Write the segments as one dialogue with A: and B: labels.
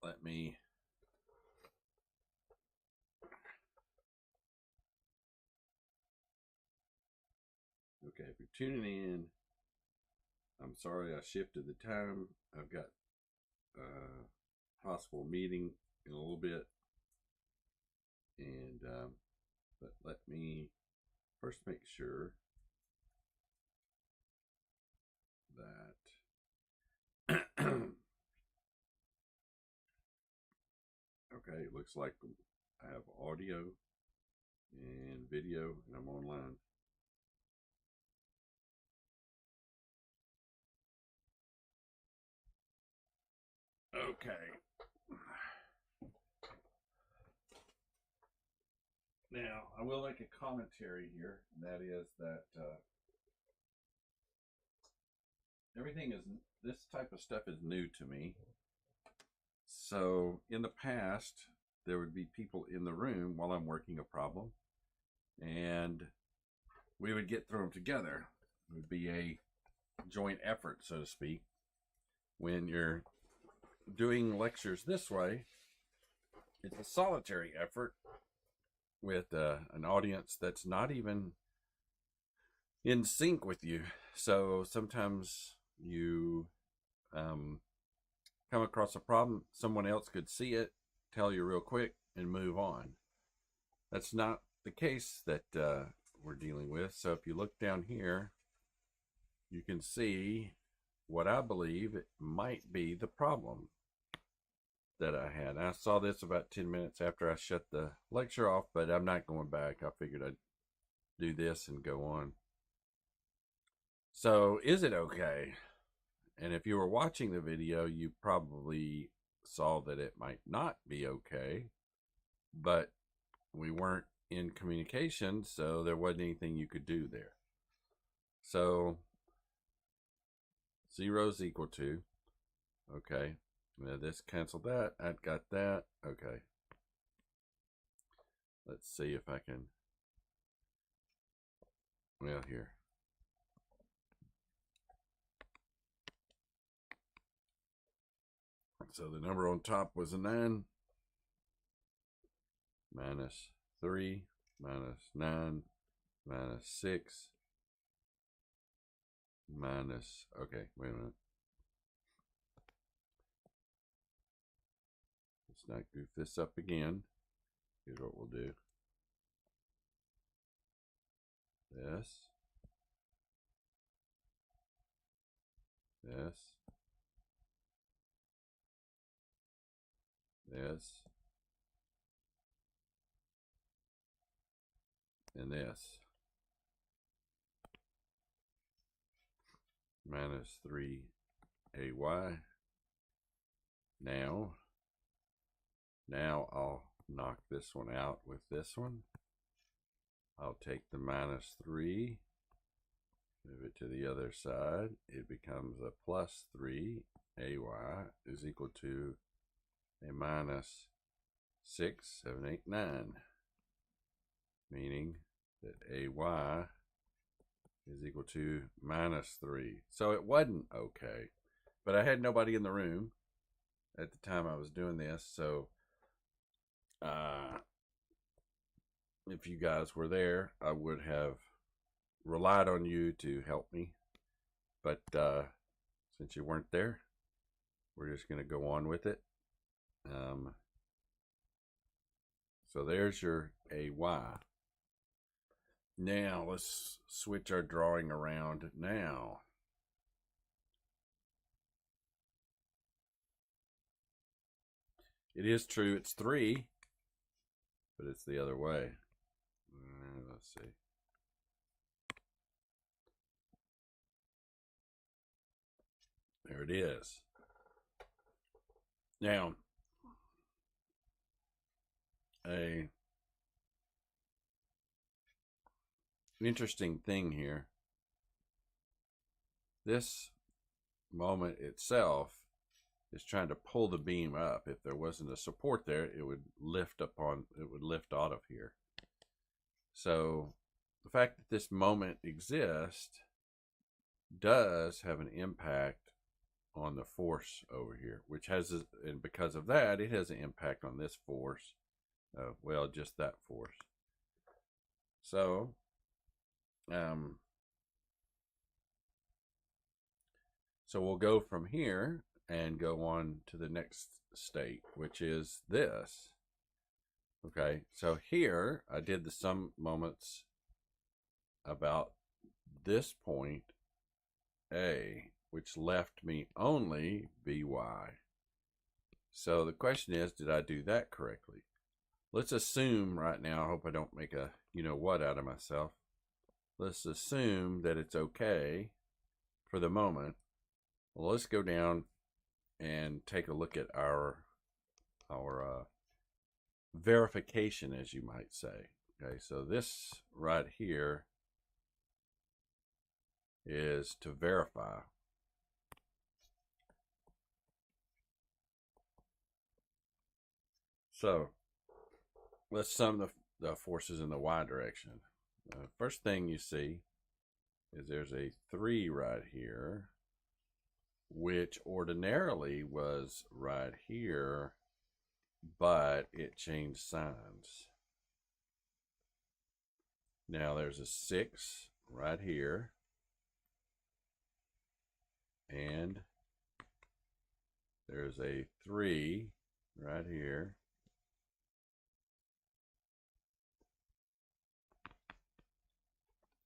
A: let me okay, if you're tuning in, I'm sorry I shifted the time. I've got a possible meeting in a little bit, and but let me first make sure that okay, it looks like I have audio and video, and I'm online. Okay. Now, I will make a commentary here, and that is that everything is, this type of stuff is new to me. So, in the past, there would be people in the room while I'm working a problem, and we would get through them together. It would be a joint effort, so to speak. When you're doing lectures this way, it's a solitary effort with an audience that's not even in sync with you. So sometimes you come across a problem, someone else could see it, tell you real quick, and move on. That's not the case that we're dealing with. So if you look down here, you can see what I believe it might be the problem that I had. I saw this about 10 minutes after I shut the lecture off, but I'm not going back. I figured I'd do this and go on. So is it okay? And if you were watching the video, you probably saw that it might not be okay, but we weren't in communication, so there wasn't anything you could do there. So 0 is equal to, okay, now this canceled that, I got that, okay. Let's see if I can, well, here. So the number on top was a 9, minus 3, minus 9, minus 6, minus, okay, wait a minute. Let's not goof this up again. Here's what we'll do. This. This. This. And this. Minus 3ay. Now I'll knock this one out with this one. I'll take the minus 3, move it to the other side. It becomes a plus 3ay is equal to a minus 6, 7, 8, 9. Meaning that ay is equal to minus 3. So it wasn't okay. But I had nobody in the room at the time I was doing this, so if you guys were there, I would have relied on you to help me. But since you weren't there, we're just going to go on with it. So there's your AY. Now let's switch our drawing around now. It is true, it's 3, but it's the other way. Let's see. There it is. Now, an interesting thing here. This moment itself is trying to pull the beam up. If there wasn't a support there, it would lift out of here. So the fact that this moment exists does have an impact on the force over here, which has, and because of that, it has an impact on this force. Well, just that force. So, so we'll go from here and go on to the next state, which is this. Okay, so here I did the sum moments about this point A, which left me only By. So the question is, did I do that correctly? Let's assume right now, I hope I don't make a you-know-what out of myself. Let's assume that it's okay for the moment. Well, let's go down and take a look at our verification, as you might say. Okay, so this right here is to verify. So let's sum the forces in the y direction. First thing you see is there's a 3 right here, which ordinarily was right here, but it changed signs. Now there's a 6 right here, and there's a 3 right here.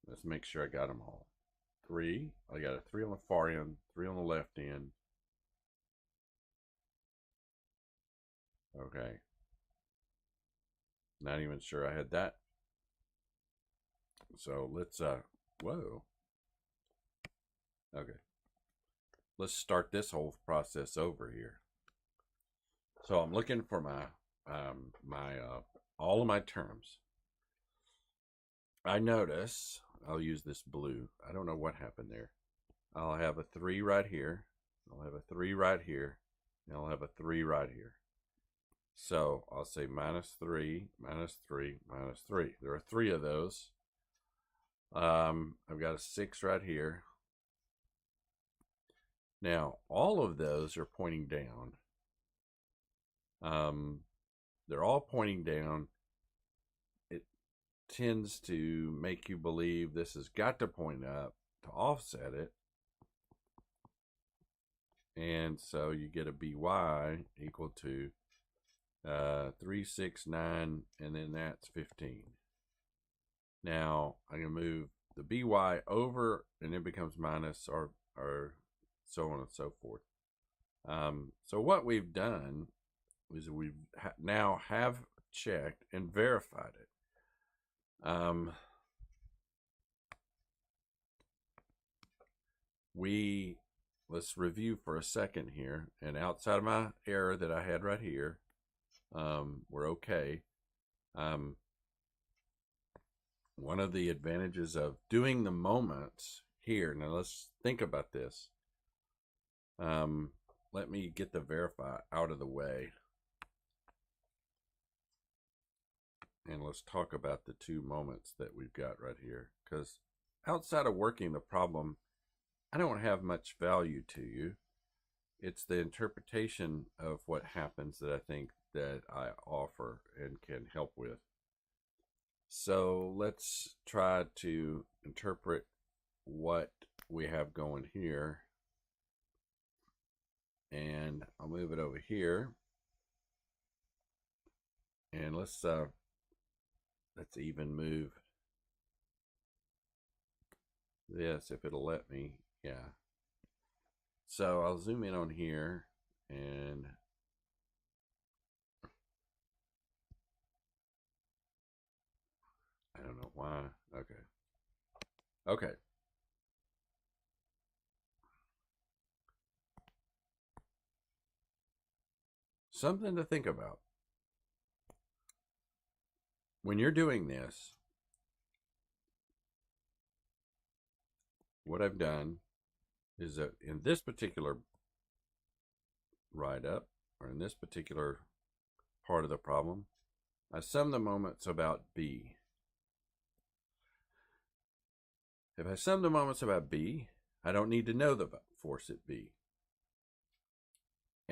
A: Let's make sure I got them all. 3, I got a 3 on the far end, 3 on the left end. Okay. Not even sure I had that. So let's, whoa. Okay. Let's start this whole process over here. So I'm looking for my, all of my terms. I notice, I'll use this blue. I don't know what happened there. I'll have a 3 right here. I'll have a 3 right here. And I'll have a 3 right here. So I'll say -3, -3, -3. There are 3 of those. I've got a 6 right here. Now, all of those are pointing down. They're all pointing down. It tends to make you believe this has got to point up to offset it. And so you get a By equal to 3, 6, 9, and then that's 15. Now I can move the By over, and it becomes minus, or so on and so forth. So what we've done is we've now have checked and verified it. Let's review for a second here, and outside of my error that I had right here, we're okay. One of the advantages of doing the moments here, now let's think about this. Let me get the verify out of the way. And let's talk about the 2 moments that we've got right here. Because outside of working the problem, I don't have much value to you. It's the interpretation of what happens that I think that I offer and can help with. So let's try to interpret what we have going here. And I'll move it over here. And let's even move this if it'll let me. Yeah. So I'll zoom in on here, and I don't know why. Okay. Okay. Something to think about. When you're doing this, what I've done is that in this particular write-up, or in this particular part of the problem, I sum the moments about B. If I sum the moments about B, I don't need to know the force at B.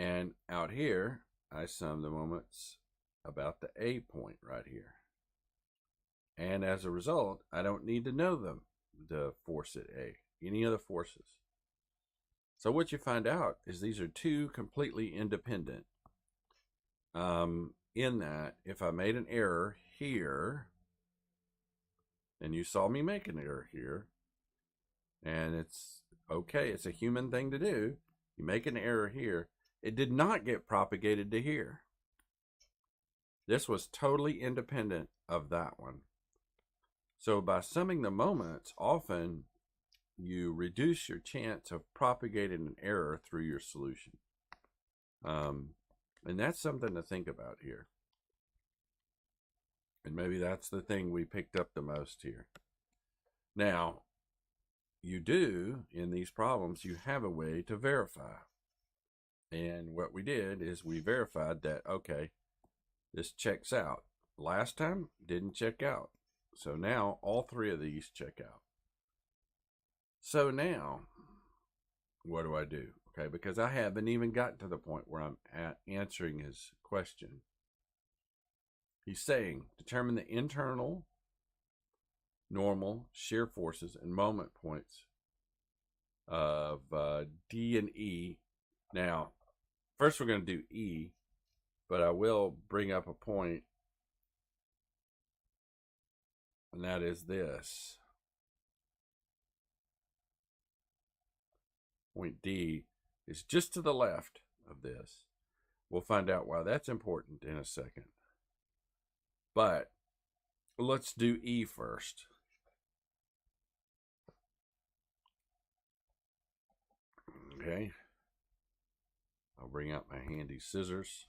A: And out here, I sum the moments about the A point right here. And as a result, I don't need to know the force at A, any of the forces. So what you find out is these are two completely independent. In that, if I made an error here, and you saw me make an error here, and it's okay, it's a human thing to do. You make an error here, it did not get propagated to here. This was totally independent of that one. So by summing the moments, often you reduce your chance of propagating an error through your solution. And that's something to think about here. And maybe that's the thing we picked up the most here. Now, you do, in these problems, you have a way to verify. And what we did is we verified that, okay, this checks out. Last time, didn't check out. So now, all three of these check out. So now, what do I do? Okay, because I haven't even gotten to the point where I'm answering his question. He's saying, determine the internal, normal, shear forces, and moment points of D and E. Now, first we're going to do E, but I will bring up a point, and that is this. Point D is just to the left of this. We'll find out why that's important in a second. But let's do E first. Okay. I'll bring out my handy scissors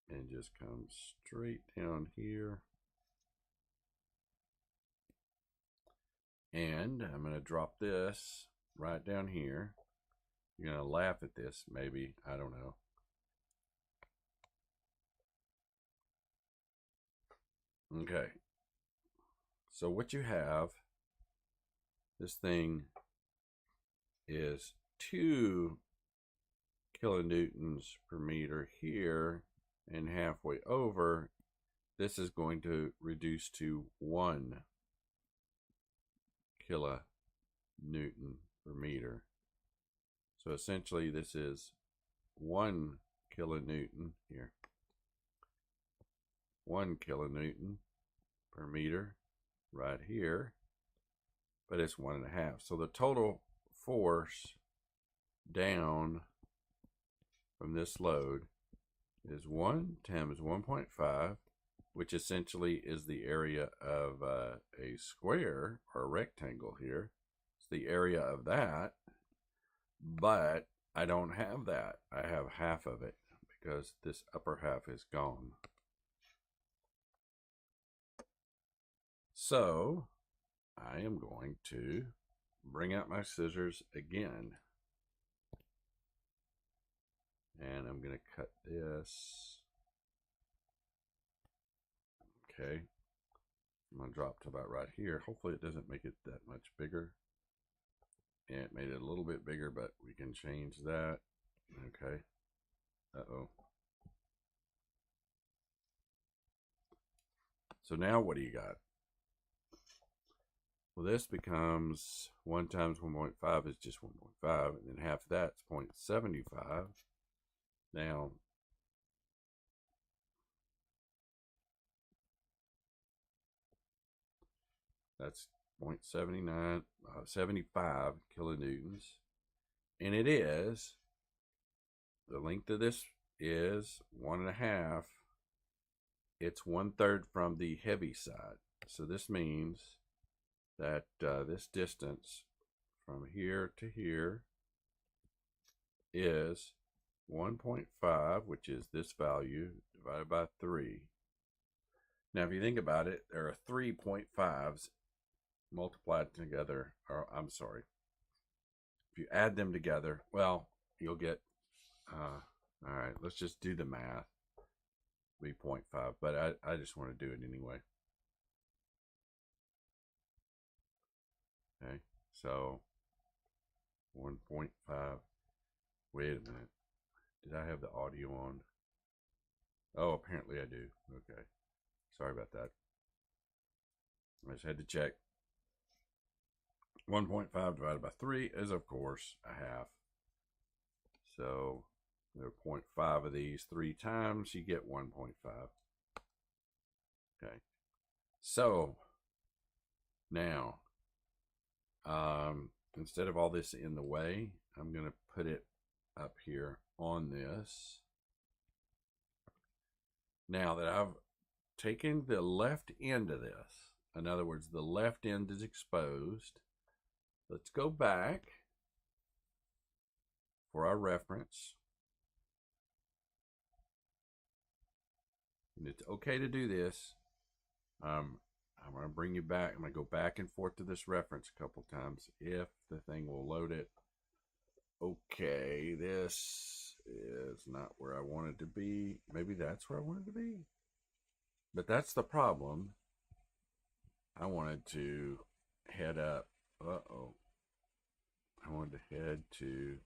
A: and just come straight down here. And I'm going to drop this right down here. You're going to laugh at this, maybe. I don't know. Okay. So what you have, this thing is 2 kilonewtons per meter here, and halfway over, this is going to reduce to 1 kilonewton per meter. So essentially this is 1 kilonewton here. 1 kilonewton per meter right here, but it's 1.5. So the total force down from this load is 1 times 1.5, which essentially is the area of a square or a rectangle here. It's the area of that, but I don't have that. I have half of it because this upper half is gone. So I am going to bring out my scissors again. And I'm going to cut this. Okay. I'm going to drop to about right here. Hopefully it doesn't make it that much bigger. And it made it a little bit bigger, but we can change that. Okay. Uh-oh. So now what do you got? Well, this becomes 1 times 1.5 is just 1.5, and then half of that's 0.75. Now, that's 75 kilonewtons. And it is, the length of this is 1.5. It's 1/3 from the heavy side. So this means that this distance from here to here is 1.5, which is this value, divided by 3. Now, if you think about it, there are 3.5s multiplied together, or I'm sorry, if you add them together, well, you'll get, all right, let's just do the math, 3.5, but I just want to do it anyway. Okay, so 1.5, wait a minute, Did I have the audio on? Oh, apparently I do. Okay. Sorry about that. I just had to check. 1.5 divided by 3 is, of course, a half. So there are 0.5 of these 3 times, you get 1.5. Okay. So now, instead of all this in the way, I'm going to put it up here on this. Now that I've taken the left end of this, in other words, the left end is exposed, let's go back for our reference. And it's okay to do this. I'm going to bring you back. I'm going to go back and forth to this reference a couple times if the thing will load it. Okay, this is not where I want it to be. Maybe that's where I want it to be. But that's the problem. I wanted to head up. I wanted to head to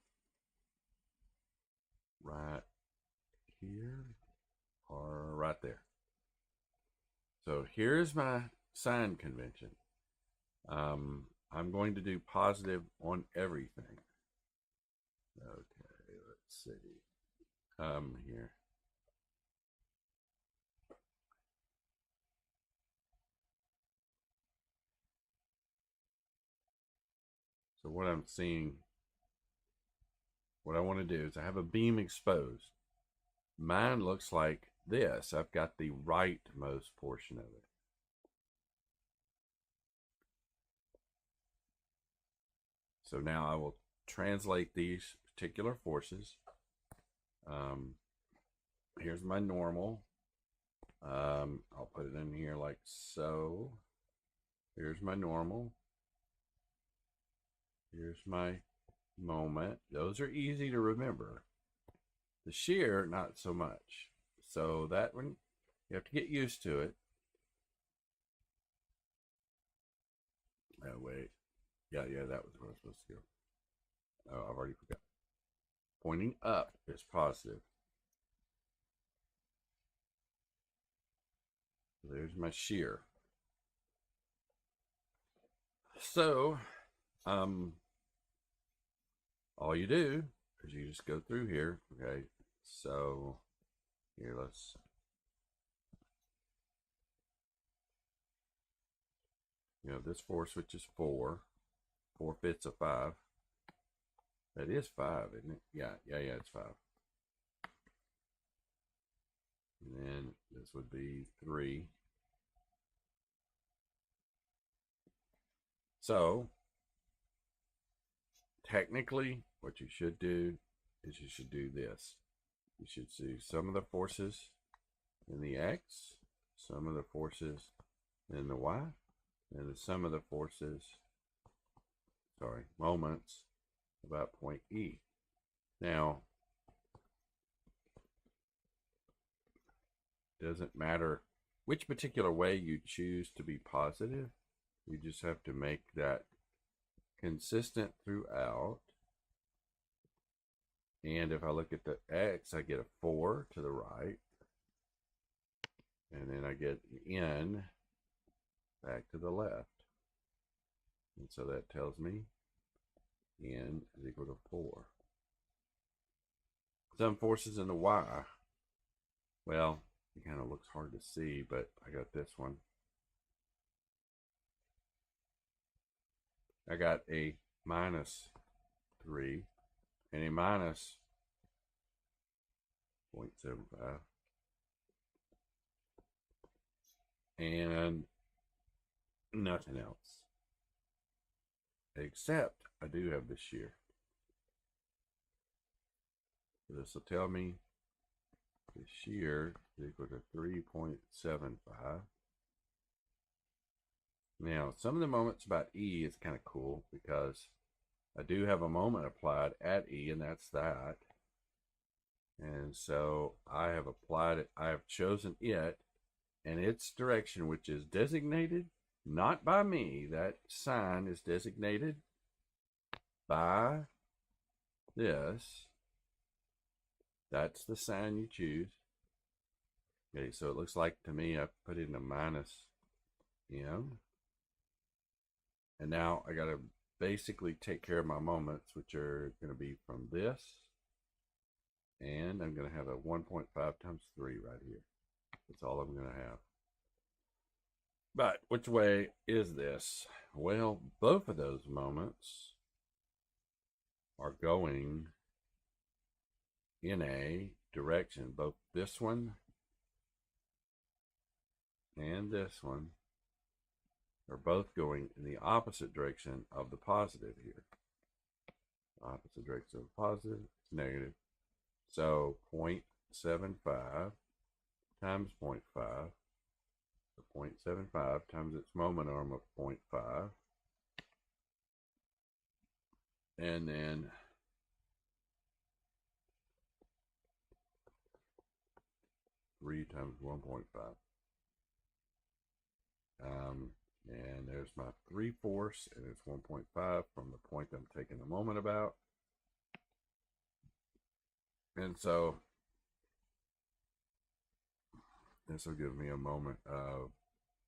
A: right here or right there. So here's my sign convention. I'm going to do positive on everything. Okay, let's see. Here. So what I'm seeing, what I want to do is I have a beam exposed. Mine looks like this. I've got the rightmost portion of it. So now I will translate these particular forces. Here's my normal. I'll put it in here like so. Here's my normal. Here's my moment. Those are easy to remember. The shear, not so much. So that one, you have to get used to it. Oh, wait. Yeah, that was where I was supposed to go. Oh, I've already forgot. Pointing up is positive. There's my shear. So, all you do is you just go through here. Okay, so here, this force, which is 4/5 of 5. That is 5, isn't it? Yeah, it's 5. And then this would be 3. So, technically, what you should do is you should do this. You should see some of the forces in the X, some of the forces in the Y, and some of the forces, moments about point E. Now, doesn't matter which particular way you choose to be positive. You just have to make that consistent throughout. And if I look at the X, I get a 4 to the right. And then I get N back to the left. And so that tells me N is equal to 4. Some forces in the Y, well, it kind of looks hard to see, but I got this one. I got a -3 and a minus 0.75. And nothing else. Except I do have the shear. So this will tell me the shear is equal to 3.75. Now, some of the moments about E is kind of cool because I do have a moment applied at E, and that's that. And so I have applied it, I have chosen it and its direction, which is designated not by me. That sign is designated by this. That's the sign you choose. Okay, so it looks like to me I put in a minus M. And now I got to basically take care of my moments, which are going to be from this. And I'm going to have a 1.5 times 3 right here. That's all I'm going to have. But which way is this? Well, both of those moments are going in a direction. Both this one and this one are both going in the opposite direction of the positive here. Opposite direction of the positive is negative. So 0.75 times 0.5. So 0.75 times its moment arm of 0.5. And then three times 1.5. And there's my 3/4, and it's 1.5 from the point I'm taking the moment about. And so this will give me a moment of,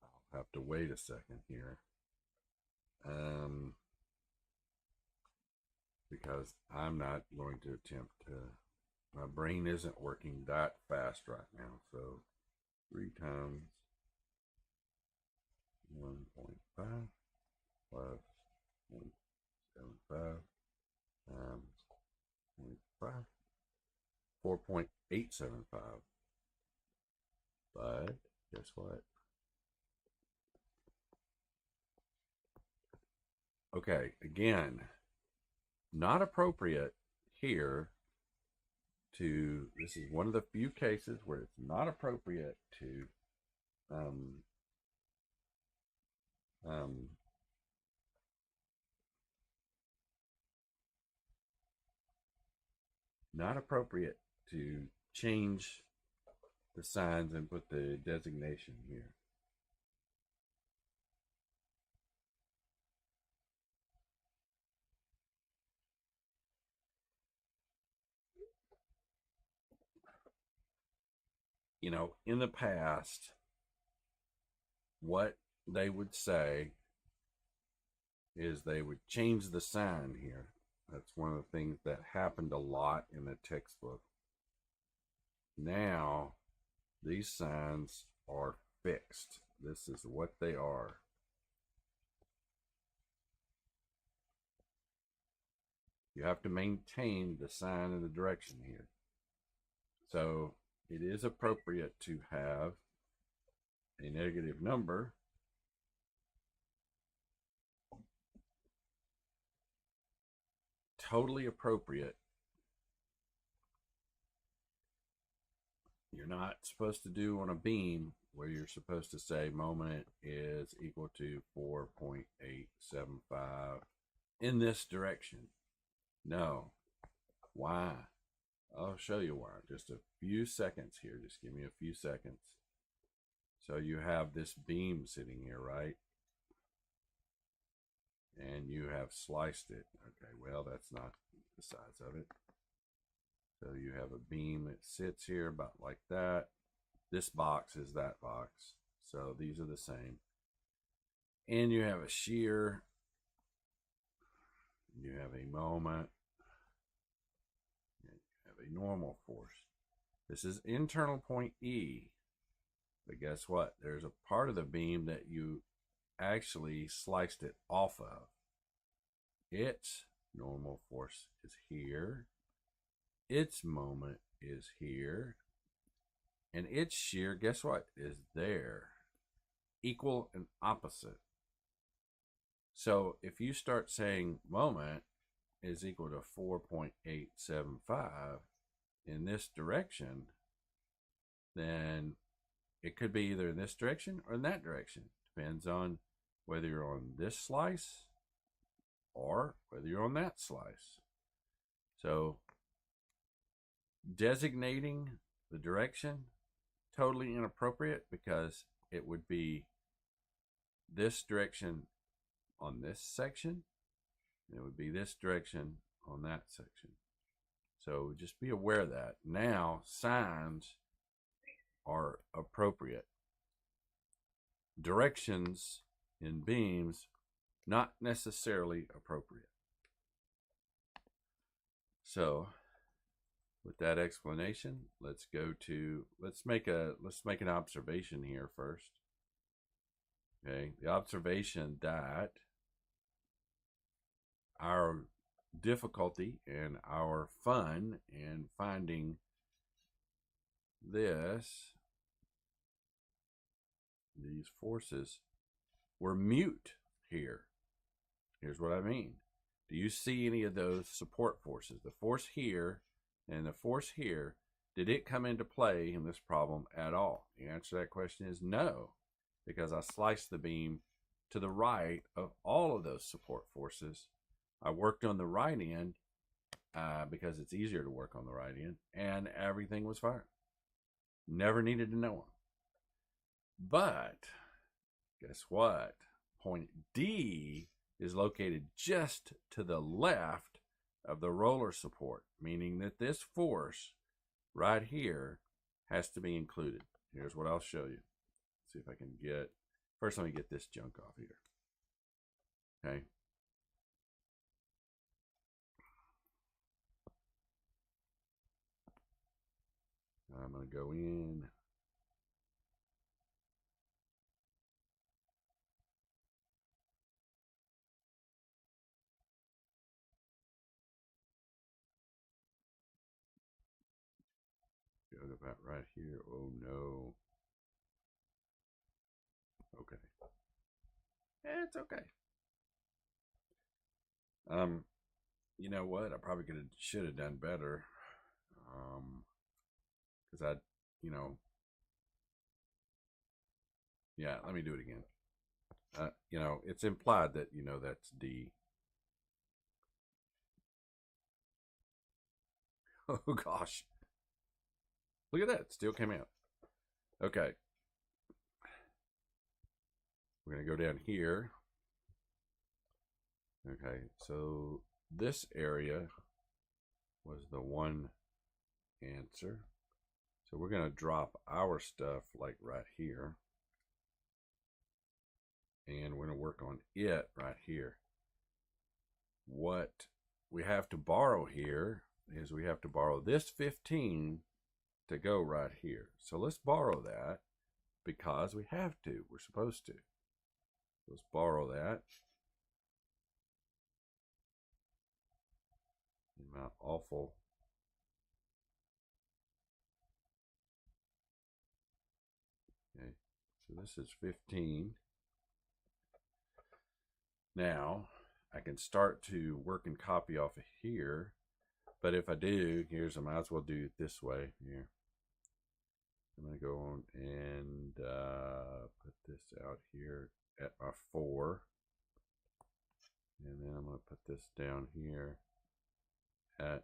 A: I'll have to wait a second here. Because I'm not going to attempt to, my brain isn't working that fast right now. So 3 times 1.5 plus 0.75 times 0.5, 4.875. But guess what? Okay, again, not appropriate here to, this is one of the few cases where it's not appropriate to not appropriate to change the signs and put the designation here. You know, in the past, what they would say is they would change the sign here. That's one of the things that happened a lot in the textbook. Now, these signs are fixed. This is what they are. You have to maintain the sign and the direction here. So it is appropriate to have a negative number totally appropriate. You're not supposed to do on a beam where you're supposed to say moment is equal to 4.875 in this direction. No. Why? I'll show you why. Just a few seconds here. Just give me a few seconds. So you have this beam sitting here, right? And you have sliced it. Okay, well, that's not the size of it. So you have a beam that sits here about like that. This box is that box. So these are the same. And you have a shear. You have a moment. And you have a normal force. This is internal point E. But guess what? There's a part of the beam that you actually sliced it off of. Its normal force is here. Its moment is here. And its shear, guess what, is there. Equal and opposite. So if you start saying moment is equal to 4.875 in this direction, then it could be either in this direction or in that direction. Depends on whether you're on this slice or whether you're on that slice. So designating the direction, totally inappropriate, because it would be this direction on this section, and it would be this direction on that section. So just be aware of that. Now, signs are appropriate. Directions in beams, not necessarily appropriate. So, with that explanation, let's make an observation here first. Okay, the observation that our difficulty and our fun in finding these forces were mute here. Here's what I mean. Do you see any of those support forces? The force here and the force here, did it come into play in this problem at all? The answer to that question is no, because I sliced the beam to the right of all of those support forces. I worked on the right end because it's easier to work on the right end, and everything was fine. Never needed to know them. But guess what? Point D is located just to the left of the roller support, meaning that this force right here has to be included. Here's what I'll show you. Let's see if I can get, first let me get this junk off here. Okay. I'm going to go in. Go about right here. Oh no. Okay. It's okay. You know what? I probably should have done better. Because yeah, let me do it again. It's implied that, that's D. Oh gosh. Look at that. It still came out. Okay. We're going to go down here. Okay. So this area was the one answer. So we're going to drop our stuff like right here. And we're going to work on it right here. What we have to borrow here is we have to borrow this 15 to go right here. So let's borrow that because we have to. We're supposed to. Let's borrow that. Not awful. Okay, so this is 15. Now I can start to work and copy off of here. But if I do, I might as well do it this way here. I'm going to go on and put this out here at my 4. And then I'm going to put this down here at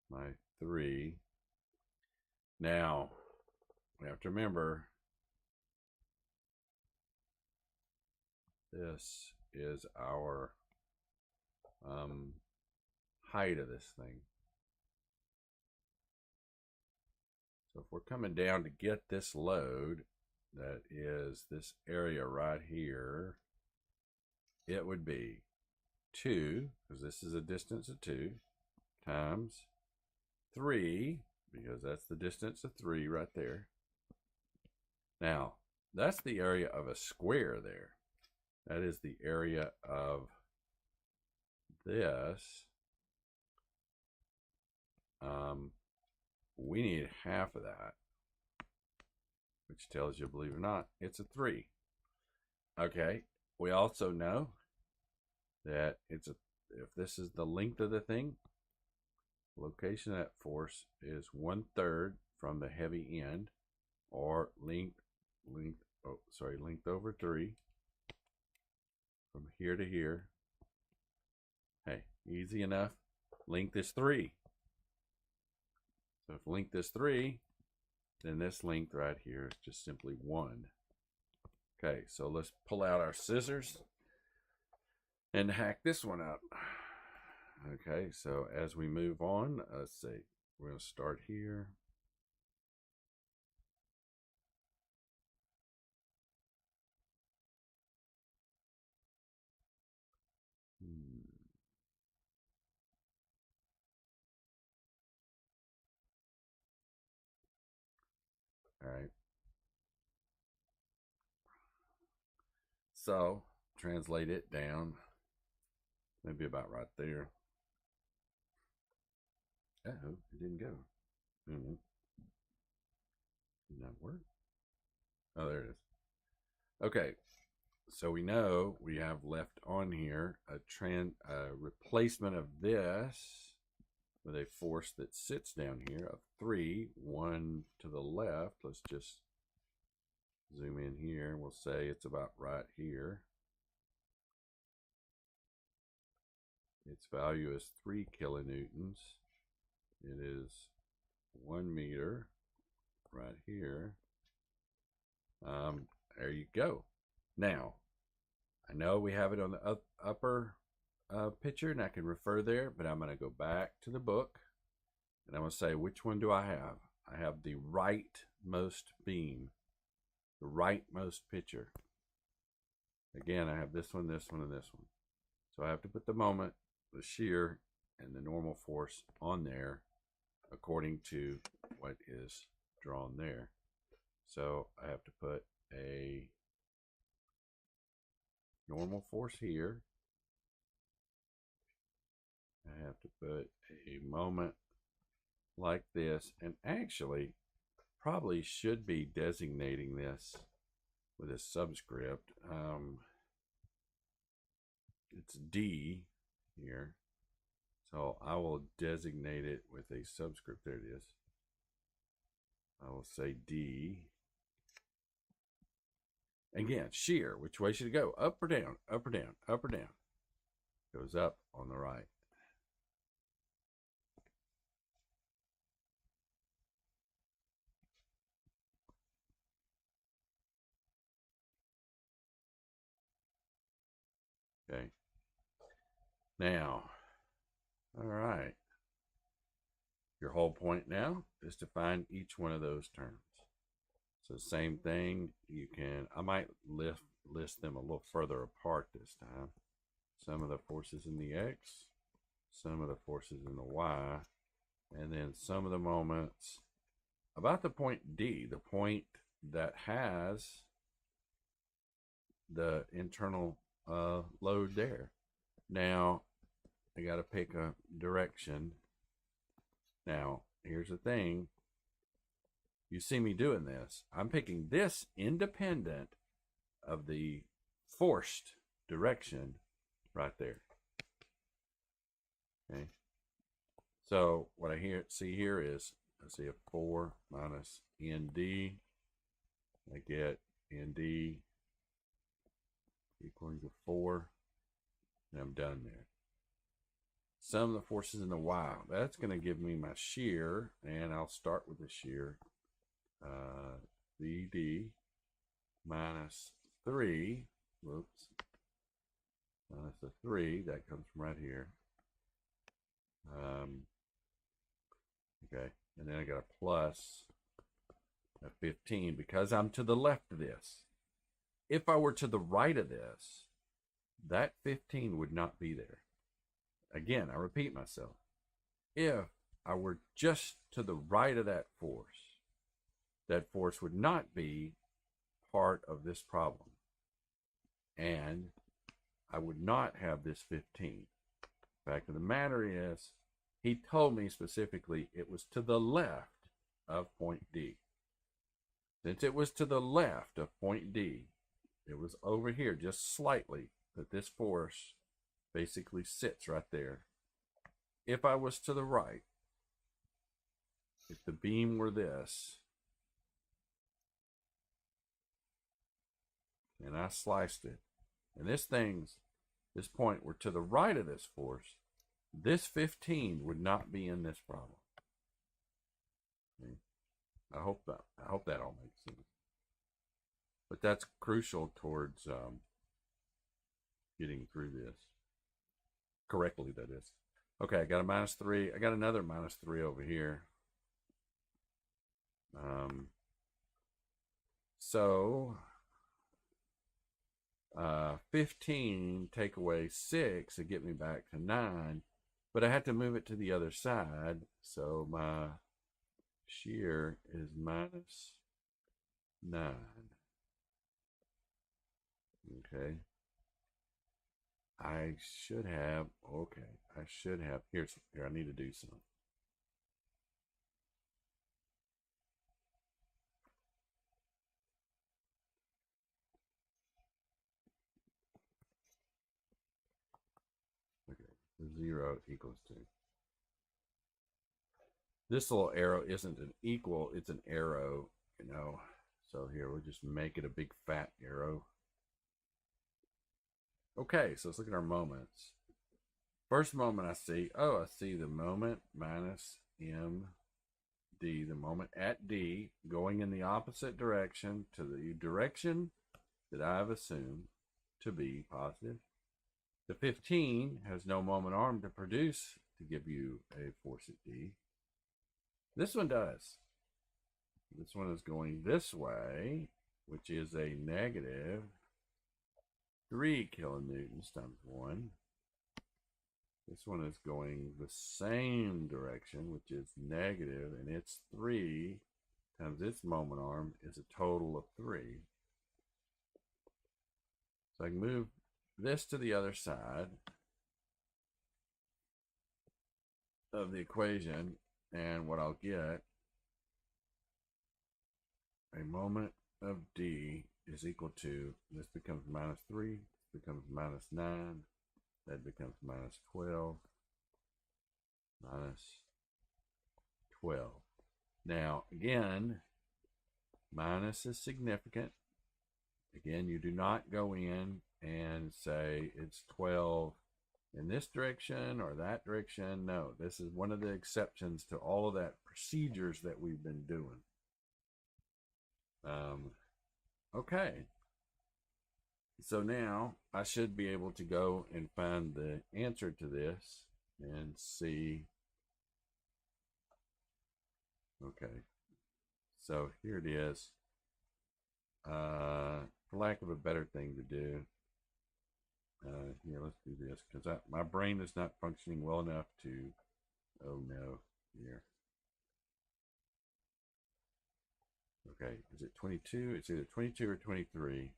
A: my 3. Now, we have to remember this is our height of this thing. So if we're coming down to get this load, that is this area right here, it would be 2, because this is a distance of 2, times 3, because that's the distance of 3 right there. Now, that's the area of a square there. That is the area of this. We need half of that, which tells you, believe it or not, it's a 3. Okay, we also know that if this is the length of the thing, location of that force is 1/3 from the heavy end, or length over 3 from here to here. Hey, easy enough. Length is 3. So if length is 3, then this length right here is just simply 1. Okay, so let's pull out our scissors and hack this one up. Okay, so as we move on, let's see, we're going to start here. All right. So translate it down, maybe about right there. Uh-oh, it didn't go. Mm-hmm. Did not work. Oh, there it is. Okay, so we know we have left on here a replacement of this with a force that sits down here of 3, 1 to the left. Let's just zoom in here. We'll say it's about right here. Its value is 3 kilonewtons. It is 1 meter right here. There you go. Now, I know we have it on the upper picture, and I can refer there, but I'm going to go back to the book, and I'm going to say, which one do I have? I have the rightmost beam, the rightmost picture. Again, I have this one, and this one. So I have to put the moment, the shear, and the normal force on there according to what is drawn there. So I have to put a normal force here. I have to put a moment like this, and actually probably should be designating this with a subscript. It's D here, so I will designate it with a subscript. There it is. I will say D. Again, shear, which way should it go? Up or down? Up or down? Up or down? Goes up on the right. Okay. Now, all right. Your whole point now is to find each one of those terms. So same thing, you can, I might list them a little further apart this time. Some of the forces in the X, some of the forces in the Y, and then some of the moments about the point D, the point that has the internal load there. Now, I got to pick a direction. Now, here's the thing. You see me doing this. I'm picking this independent of the forced direction right there. Okay. So what I see here is, I see a 4 minus ND. I get ND equaling to 4, and I'm done there. Sum of the forces in the Y. That's going to give me my shear, and I'll start with the shear. VD minus 3, whoops, minus the 3, that comes from right here. Okay, and then I got a plus a 15 because I'm to the left of this. If I were to the right of this, that 15 would not be there. Again, I repeat myself. If I were just to the right of that force would not be part of this problem. And I would not have this 15. Fact of the matter is, he told me specifically it was to the left of point D. Since it was to the left of point D, it was over here just slightly that this force basically sits right there. If I was to the right, if the beam were this, and I sliced it, and this point were to the right of this force, this 15 would not be in this problem. Okay. I hope that all makes sense. But that's crucial towards getting through this correctly, that is. Okay, I got a -3. I got another -3 over here. So 15 take away 6 to get me back to 9, but I have to move it to the other side, so my shear is -9. Okay, I should have, here, I need to do something. Okay, 0 equals 2. This little arrow isn't an equal, it's an arrow, you know. So here, we'll just make it a big fat arrow. Okay, so let's look at our moments. First moment I see, I see the moment minus md, the moment at d, going in the opposite direction to the direction that I've assumed to be positive. The 15 has no moment arm to produce to give you a force at d. This one does. This one is going this way, which is a negative 3 kilonewtons times 1. This one is going the same direction, which is negative, and it's 3 times its moment arm is a total of 3. So I can move this to the other side of the equation, and what I'll get, a moment of d is equal to, this becomes -3, this becomes -9, that becomes -12, -12. Now, again, minus is significant. Again, you do not go in and say it's 12 in this direction or that direction. No, this is one of the exceptions to all of that procedures that we've been doing. Okay. So now I should be able to go and find the answer to this and see. Okay. So here it is. For lack of a better thing to do, here, let's do this, because my brain is not functioning well enough to, oh no, here. Okay, is it 22? It's either 22 or 23.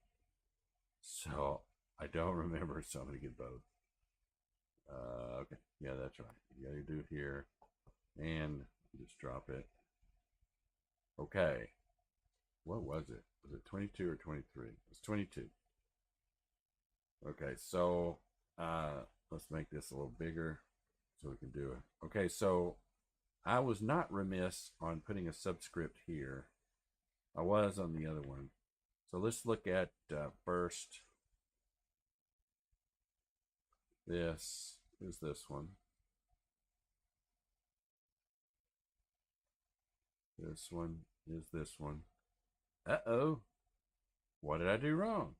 A: So I don't remember, so I'm going to get both. Okay, yeah, that's right. You got to do it here and just drop it. Okay, what was it? Was it 22 or 23? It's 22. Okay, so let's make this a little bigger so we can do it. Okay, so I was not remiss on putting a subscript here. I was on the other one. So let's look at first. This is this one. This one is this one. Uh-oh. What did I do wrong?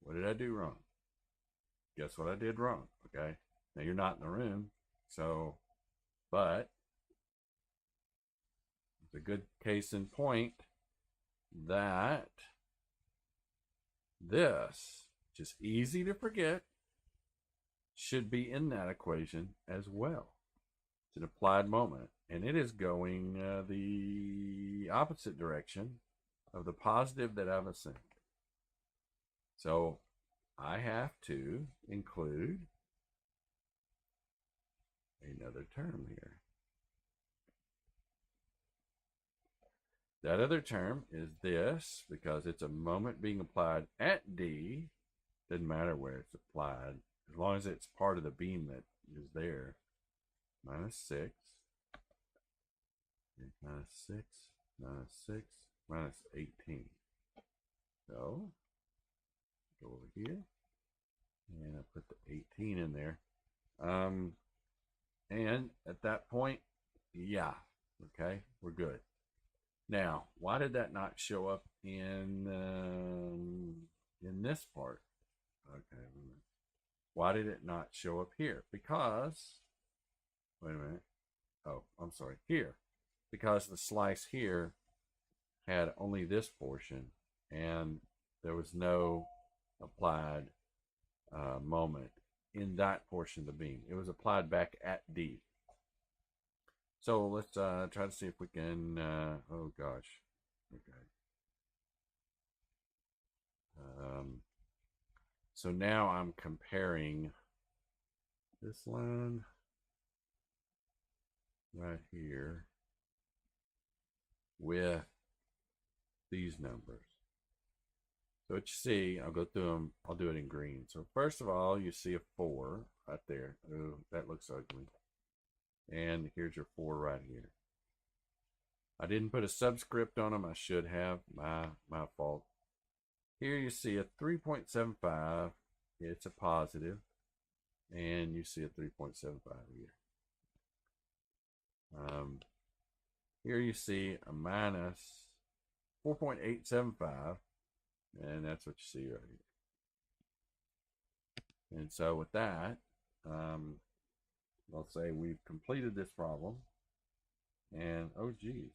A: What did I do wrong? Guess what I did wrong, okay? Now, you're not in the room, so, but it's a good case in point that this, just easy to forget, should be in that equation as well. It's an applied moment, and it is going the opposite direction of the positive that I've assumed. So I have to include another term here. That other term is this, because it's a moment being applied at D. Doesn't matter where it's applied, as long as it's part of the beam that is there. -6, -6, -6, -18. So go over here and I put the 18 in there. And at that point, yeah, okay, we're good. Now, why did that not show up in this part? Okay, why did it not show up here? Because, wait a minute. Oh, I'm sorry, here. Because the slice here had only this portion and there was no applied moment in that portion of the beam. It was applied back at D. So let's try to see if we can, oh gosh, okay. So now I'm comparing this line right here with these numbers. So what you see, I'll go through them, I'll do it in green. So first of all, you see a 4 right there. Oh, that looks ugly. And here's your 4 right here. I didn't put a subscript on them. I should have. My fault. Here you see a 3.75. It's a positive. And you see a 3.75 here. Here you see a minus 4.875. And that's what you see right here. And so with that, I'll say we've completed this problem. And oh geez,